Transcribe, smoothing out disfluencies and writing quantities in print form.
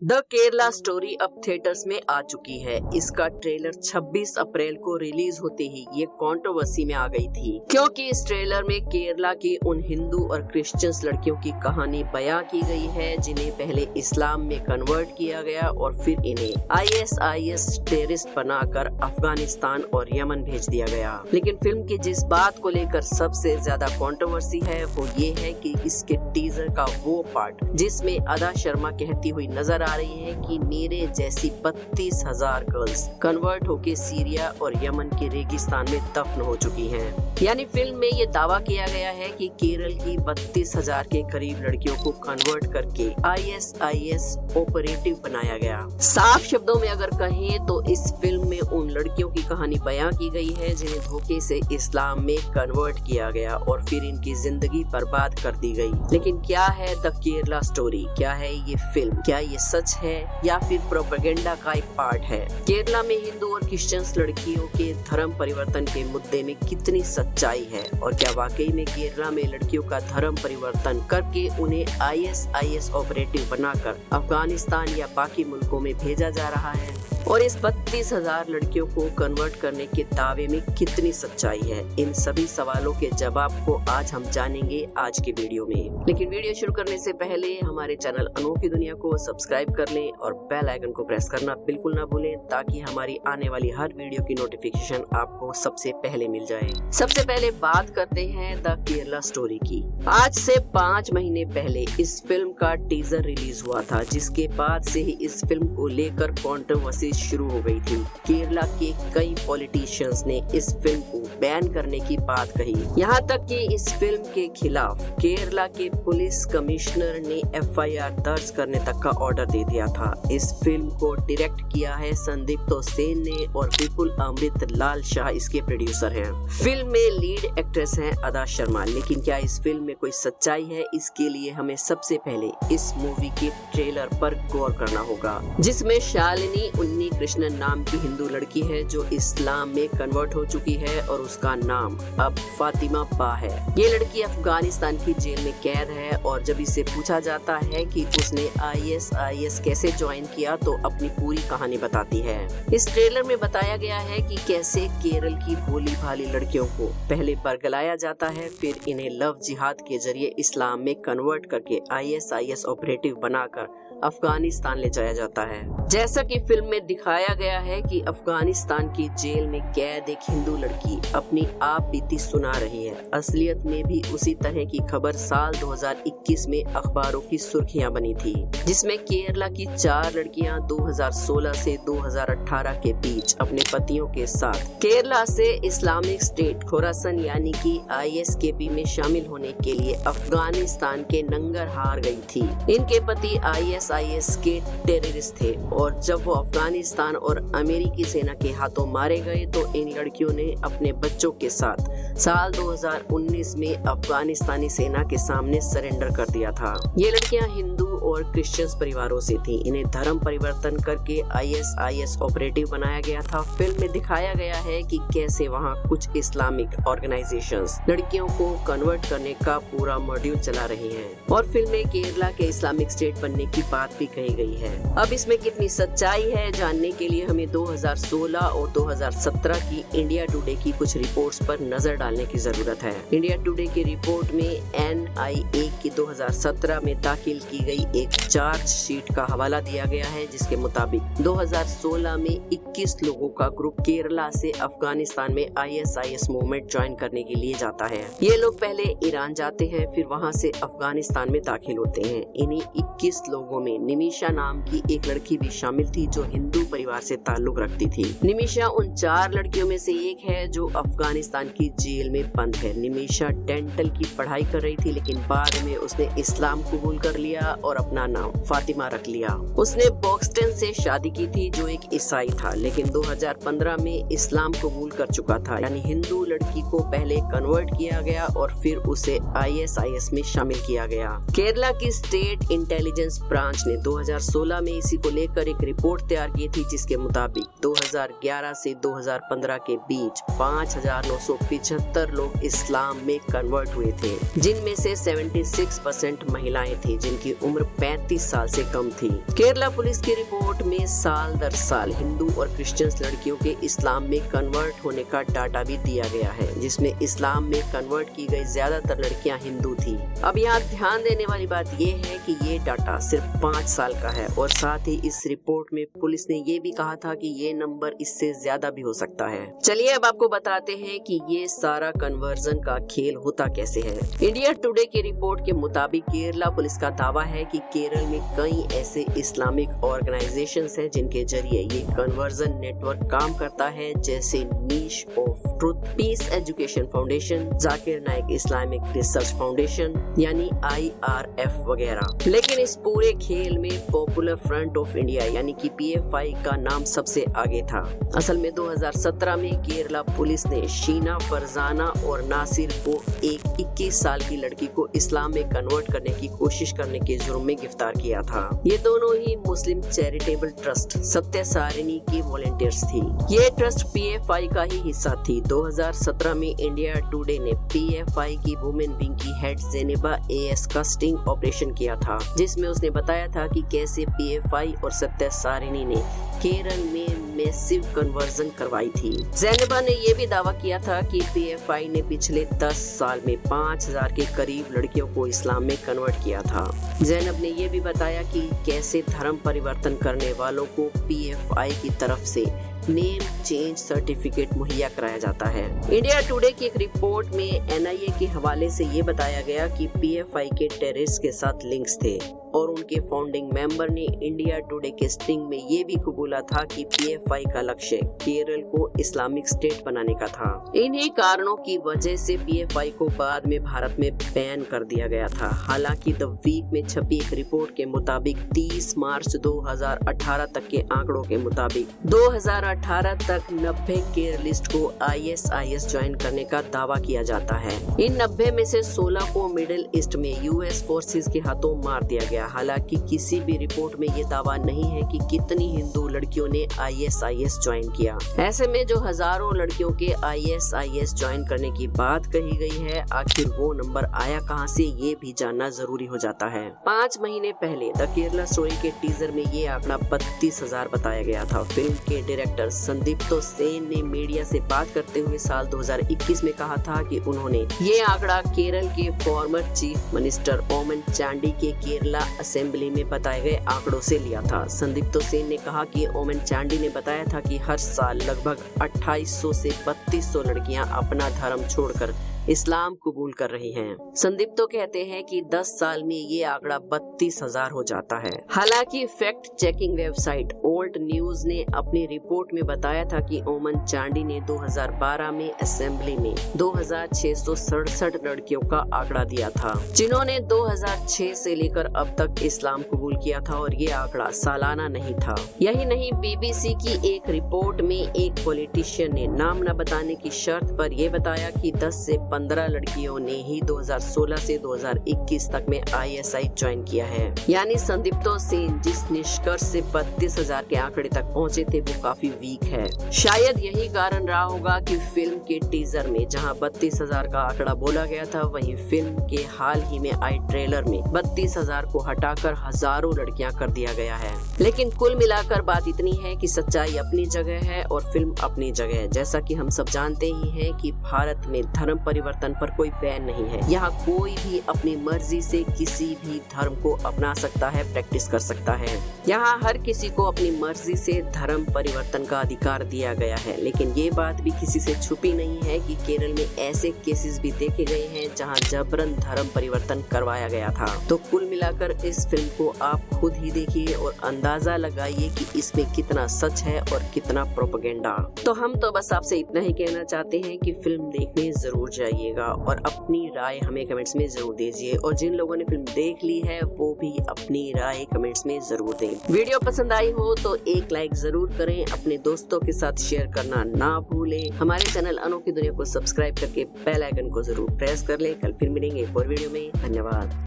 The Kerala story अब theatres में आ चुकी है। इसका ट्रेलर 26 अप्रैल को रिलीज होते ही ये कंट्रोवर्सी में आ गई थी, क्योंकि इस ट्रेलर में केरला की उन हिंदू और क्रिश्चियंस लड़कियों की कहानी बयां की गई है जिन्हें पहले इस्लाम में कन्वर्ट किया गया और फिर इन्हें ISIS टेररिस्ट बनाकर अफगानिस्तान और यमन भेज दिया गया। लेकिन फिल्म की जिस बात को लेकर सबसे ज्यादा कंट्रोवर्सी है वो ये है कि इसके टीजर का वो पार्ट जिसमें अदा शर्मा कहती हुई नजर आ रही है कि मेरे जैसी 32,000 गर्ल्स कन्वर्ट होके सीरिया और यमन के रेगिस्तान में दफन हो चुकी हैं। यानी फिल्म में ये दावा किया गया है कि केरल की 32,000 के करीब लड़कियों को कन्वर्ट करके ISIS ऑपरेटिव बनाया गया। साफ शब्दों में अगर कहें तो इस फिल्म में उन लड़कियों की कहानी बयां की गई है जिन्हें धोखे से इस्लाम में कन्वर्ट किया गया और फिर इनकी जिंदगी बर्बाद कर दी गई। लेकिन क्या है द केरला स्टोरी, क्या है ये फिल्म, क्या ये सच है या फिर प्रोपेगेंडा का एक पार्ट है? केरला में हिंदू और क्रिश्चियंस लड़कियों के धर्म परिवर्तन के मुद्दे में कितनी सच्चाई है और क्या वाकई में केरला में लड़कियों का धर्म परिवर्तन करके उन्हें ISIS ऑपरेटिव बनाकर अफगानिस्तान या बाकी मुल्कों में भेजा जा रहा है? और इस 32,000 लड़कियों को कन्वर्ट करने के दावे में कितनी सच्चाई है? इन सभी सवालों के जवाब को आज हम जानेंगे आज के वीडियो में। लेकिन वीडियो शुरू करने से पहले हमारे चैनल अनोखी दुनिया को सब्सक्राइब कर लें और बेल आइकन को प्रेस करना बिल्कुल ना भूलें ताकि हमारी आने वाली हर वीडियो की नोटिफिकेशन आपको सबसे पहले मिल जाए। सबसे पहले बात करते हैं द केरला स्टोरी की। आज से 5 महीने पहले इस फिल्म का टीजर रिलीज हुआ था, जिसके बाद से ही इस फिल्म को लेकर कंट्रोवर्सी शुरू हो गई थी। केरला के कई पॉलिटिशियंस ने इस फिल्म को बैन करने की बात कही। यहाँ तक कि इस फिल्म के खिलाफ केरला के पुलिस कमिश्नर ने FIR दर्ज करने तक का ऑर्डर दे दिया था। इस फिल्म को डायरेक्ट किया है संदीप्तो सेन ने और विपुल अमृत लाल शाह इसके प्रोड्यूसर हैं। फिल्म में लीड एक्ट्रेस हैं अदा शर्मा। लेकिन क्या इस फिल्म में कोई सच्चाई है? इसके लिए हमें सबसे पहले इस मूवी के ट्रेलर पर गौर करना होगा, जिसमें शालिनी उन्नी कृष्णन नाम की हिंदू लड़की है जो इस्लाम में कन्वर्ट हो चुकी है और उसका नाम अब फातिमा बा है। ये लड़की अफगानिस्तान की जेल में कैद है और जब इसे पूछा जाता है कि उसने ISIS कैसे ज्वाइन किया तो अपनी पूरी कहानी बताती है। इस ट्रेलर में बताया गया है कि कैसे केरल की भोली भाली लड़कियों को पहले बरगलाया जाता है, फिर इन्हें लव जिहाद के जरिए इस्लाम में कन्वर्ट करके ISIS ऑपरेटिव बनाकर अफगानिस्तान ले जाया जाता है। जैसा कि फिल्म में दिखाया गया है कि अफगानिस्तान की जेल में कैद एक हिंदू लड़की अपनी आप बीती सुना रही है। असलियत में भी उसी तरह की खबर साल 2021 में अखबारों की सुर्खियां बनी थी, जिसमें केरला की 4 लड़कियां 2016 से 2018 के बीच अपने पतियों के साथ केरला से इस्लामिक स्टेट खोरासन यानी कि ISKP में शामिल होने के लिए अफगानिस्तान के नंगरहार गई थी। इनके पति ISIS के टेररिस्ट थे और जब वो अफगानिस्तान और अमेरिकी सेना के हाथों मारे गए तो इन लड़कियों ने अपने बच्चों के साथ साल 2019 में अफगानिस्तानी सेना के सामने सरेंडर कर दिया था। ये लड़कियां हिंदू और क्रिश्चियंस परिवारों से थीं। इन्हें धर्म परिवर्तन करके ISIS ऑपरेटिव बनाया गया था। फिल्म में दिखाया गया है कि कैसे वहां कुछ इस्लामिक ऑर्गेनाइजेशंस लड़कियों को कन्वर्ट करने का पूरा मॉड्यूल चला रही हैं और फिल्म में केरला के इस्लामिक स्टेट बनने की बात भी कही गई है। अब इसमें कितनी सच्चाई है जानने के लिए हमें 2016 और 2017 की इंडिया टुडे की कुछ रिपोर्ट्स पर नजर डालने की जरूरत है। इंडिया टुडे की रिपोर्ट में NIA की 2017 में दाखिल की गई एक चार्ज शीट का हवाला दिया गया है, जिसके मुताबिक 2016 में 21 लोगों का ग्रुप केरला से अफगानिस्तान में ISIS मूवमेंट ज्वाइन करने के लिए जाता है। ये लोग पहले ईरान जाते हैं, फिर वहाँ से अफगानिस्तान में दाखिल होते हैं। इन्हीं 21 लोगों में निमिषा नाम की एक लड़की भी शामिल थी जो हिंदू परिवार से ताल्लुक रखती थी। निमिषा उन 4 लड़कियों में से एक है जो अफगानिस्तान की जेल में बंद है। निमिषा डेंटल की पढ़ाई कर रही थी, लेकिन बाद में उसने इस्लाम कबूल कर लिया और अपना नाम फातिमा रख लिया। उसने बॉक्सटन से शादी की थी जो एक ईसाई था, लेकिन 2015 में इस्लाम कबूल कर चुका था। यानी हिंदू लड़की को पहले कन्वर्ट किया गया और फिर उसे ISIS में शामिल किया गया। केरला की स्टेट इंटेलिजेंस ब्रांच ने 2016 में इसी को लेकर एक रिपोर्ट तैयार की थी, जिसके मुताबिक 2011 से 2015 के बीच 5,975 लोग इस्लाम में कन्वर्ट हुए थे, जिनमें से 76% महिलाएं थी जिनकी उम्र 35 साल से कम थी। केरला पुलिस की रिपोर्ट में साल दर साल हिंदू और क्रिश्चियंस लड़कियों के इस्लाम में कन्वर्ट होने का डाटा भी दिया गया है, जिसमें इस्लाम में कन्वर्ट की गई ज्यादातर लड़कियां हिंदू थी। अब यहाँ ध्यान देने वाली बात ये है कि ये डाटा सिर्फ 5 साल का है और साथ ही इस रिपोर्ट में पुलिस ने ये भी कहा था कि ये नंबर इससे ज्यादा भी हो सकता है। चलिए अब आपको बताते हैं कि ये सारा कन्वर्जन का खेल होता कैसे है। इंडिया टुडे की रिपोर्ट के मुताबिक केरला पुलिस का दावा है कि केरल में कई ऐसे इस्लामिक ऑर्गेनाइजेशंस हैं जिनके जरिए ये कन्वर्जन नेटवर्क काम करता है, जैसे niche of truth, peace education foundation, Zakir Naik Islamic research foundation यानी IRF वगैरह। लेकिन इस पूरे खेल में पॉपुलर फ्रंट ऑफ इंडिया यानी कि PFI का नाम सबसे आगे था। असल में 2017 में केरला पुलिस ने शीना, फरजाना और नासिर को एक 21 साल की लड़की को इस्लाम में कन्वर्ट करने की कोशिश करने के जुर्म में गिरफ्तार किया था। ये दोनों ही मुस्लिम चैरिटेबल ट्रस्ट सत्य सारिणी की वॉलंटियर्स थी। ये ट्रस्ट PFI का ही हिस्सा थी। 2017 में इंडिया टुडे ने PFI की वुमेन विंग की हेड जेनेबा AS का स्टिंग ऑपरेशन किया था, जिसमें उसने बताया था कि कैसे PFI और सत्य सारिणी ने केरल में मैसिव कन्वर्जन करवाई थी। जेनेबा ने यह भी दावा किया था कि PFI ने पिछले 10 साल में 5000 के करीब लड़कियों को इस्लाम में कन्वर्ट किया था। जैनब ने यह भी बताया कि कैसे धर्म परिवर्तन करने वालों को PFI की तरफ से नेम चेंज सर्टिफिकेट मुहैया कराया जाता है। इंडिया टुडे की एक रिपोर्ट में NIA के हवाले से ये बताया गया कि PFI के टेररिस्ट के साथ लिंक्स थे और उनके फाउंडिंग मेंबर ने इंडिया टुडे के स्टिंग में ये भी कबूला था कि PFI का लक्ष्य केरल को इस्लामिक स्टेट बनाने का था। इन्हीं कारणों की वजह से PFI को बाद में भारत में बैन कर दिया गया था। हालांकि द वीक में छपी एक रिपोर्ट के मुताबिक 30 मार्च 2018 तक के आंकड़ों के मुताबिक 2018 तक 90 केरलिस्ट को ISIS ज्वाइन करने का दावा किया जाता है। इन 90 में से 16 को मिडिल ईस्ट में US फोर्सेस के हाथों मार दिया गया। हालांकि किसी भी रिपोर्ट में ये दावा नहीं है कि कितनी हिंदू लड़कियों ने ISIS ज्वाइन किया। ऐसे में जो हजारों लड़कियों के ISIS ज्वाइन करने की बात कही गई है, आखिर वो नंबर आया कहां से, ये भी जानना जरूरी हो जाता है। 5 महीने पहले द केरला स्टोरी के टीजर में ये आंकड़ा 32,000 बताया गया था। फिल्म के डायरेक्टर संदीप्तो सेन ने मीडिया से बात करते हुए साल 2021 में कहा था कि उन्होंने ये आंकड़ा केरल के फॉर्मर चीफ मिनिस्टर ओमन चांडी के केरला असेंबली में बताए गए आंकड़ों से लिया था। संदीप्तो सेन ने कहा कि ओमन चांडी ने बताया था कि हर साल लगभग 2800 से 3200 लड़कियां अपना धर्म छोड़कर इस्लाम कबूल कर रही हैं। संदीप्तो कहते हैं कि 10 साल में ये आंकड़ा 32,000 हो जाता है। हालांकि fact checking website old news ने अपनी रिपोर्ट में बताया था कि ओमन चांडी ने 2012 में असेंबली में 2667 लड़कियों का आंकड़ा दिया था, जिन्होंने 2006 से लेकर अब तक इस्लाम कबूल किया था और ये आंकड़ा सालाना नहीं था। यही नहीं, BBC की एक रिपोर्ट में एक पॉलिटिशियन ने नाम न बताने की शर्त पर यह बताया कि 10 से 15 लड़कियों ने ही 2016 से 2021 तक में ISI ज्वाइन किया है। यानी संदीप्तो सेन जिस निष्कर्ष से 32,000 के आंकड़े तक पहुंचे थे वो काफी वीक है। शायद यही कारण रहा होगा कि फिल्म के टीजर में जहां 32,000 का आंकड़ा बोला गया था, वहीं फिल्म के हाल ही में आई ट्रेलर में 32,000 को हटाकर हजारों लड़कियां कर दिया गया है। लेकिन कुल मिलाकर बात इतनी है कि सच्चाई अपनी जगह है और फिल्म अपनी जगह है। जैसा कि हम सब जानते ही हैं कि भारत में धर्म परिवर्तन पर कोई बैन नहीं है। यहाँ कोई भी अपनी मर्जी से किसी भी धर्म को अपना सकता है, प्रैक्टिस कर सकता है। यहाँ हर किसी को अपनी मर्जी से धर्म परिवर्तन का अधिकार दिया गया है। लेकिन ये बात भी किसी से छुपी नहीं है कि केरल में ऐसे केसेस भी देखे गए हैं जहाँ जबरन धर्म परिवर्तन करवाया गया था। तो कुल मिलाकर इस फिल्म को आप खुद ही देखिए और अंदाजा लगाइए कि इसमें कितना सच है और कितना प्रोपेगेंडा। तो हम तो बस आपसे इतना ही कहना चाहते हैं कि फिल्म देखने जरूर जाइएगा और अपनी राय हमें कमेंट्स में जरूर दीजिए, और जिन लोगों ने फिल्म देख ली है वो भी अपनी राय कमेंट्स में जरूर दें। वीडियो पसंद आई हो तो एक लाइक जरूर करें, अपने दोस्तों के साथ शेयर करना ना भूलें। हमारे चैनल अनोखी दुनिया को सब्सक्राइब करके बेल आइकन को जरूर प्रेस कर लें। कल फिर मिलेंगे एक और वीडियो में। धन्यवाद।